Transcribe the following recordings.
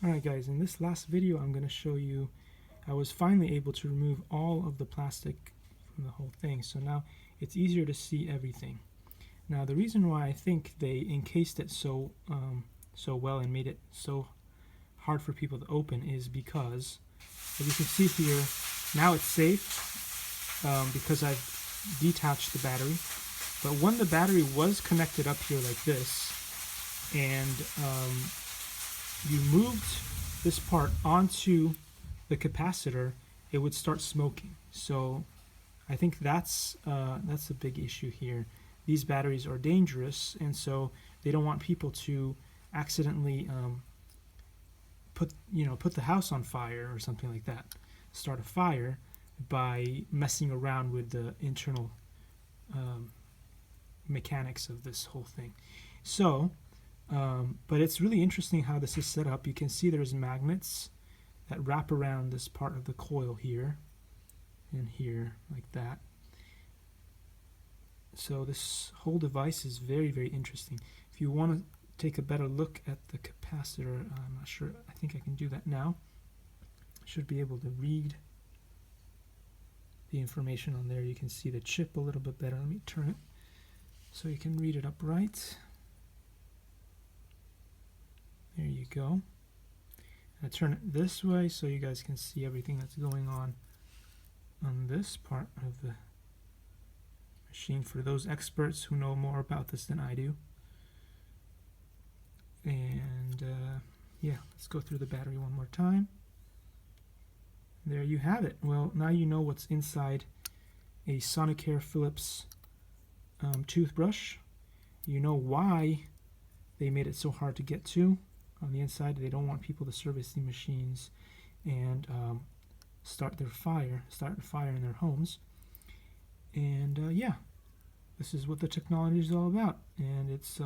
Alright guys, in this last video I'm going to show you I was finally able to remove all of the plastic from the whole thing, so now it's easier to see everything. Now the reason why I think they encased it so well and made it so hard for people to open is because, as you can see here, now it's safe because I've detached the battery. But when the battery was connected up here like this, and you moved this part onto the capacitor, it would start smoking. So I think that's a big issue here. These batteries are dangerous, and so they don't want people to accidentally put the house on fire or something like that, start a fire by messing around with the internal mechanics of this whole thing. So but it's really interesting how this is set up. You can see there's magnets that wrap around this part of the coil here and here, like that. So this whole device is very, very interesting. If you want to take a better look at the capacitor, I'm not sure, I think I can do that now. Should be able to read the information on there. You can see the chip a little bit better. Let me turn it so you can read it upright. There you go. I turn it this way so you guys can see everything that's going on this part of the machine, for those experts who know more about this than I do. And yeah, let's go through the battery one more time. There you have it. Well, now you know what's inside a Sonicare Philips toothbrush. You know why they made it so hard to get to. On the inside, they don't want people to service the machines and start a fire in their homes. And yeah, this is what the technology is all about, and it's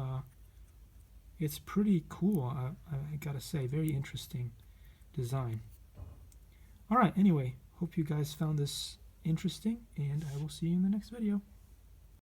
pretty cool. I gotta say, very interesting design. All right, anyway, hope you guys found this interesting, and I will see you in the next video.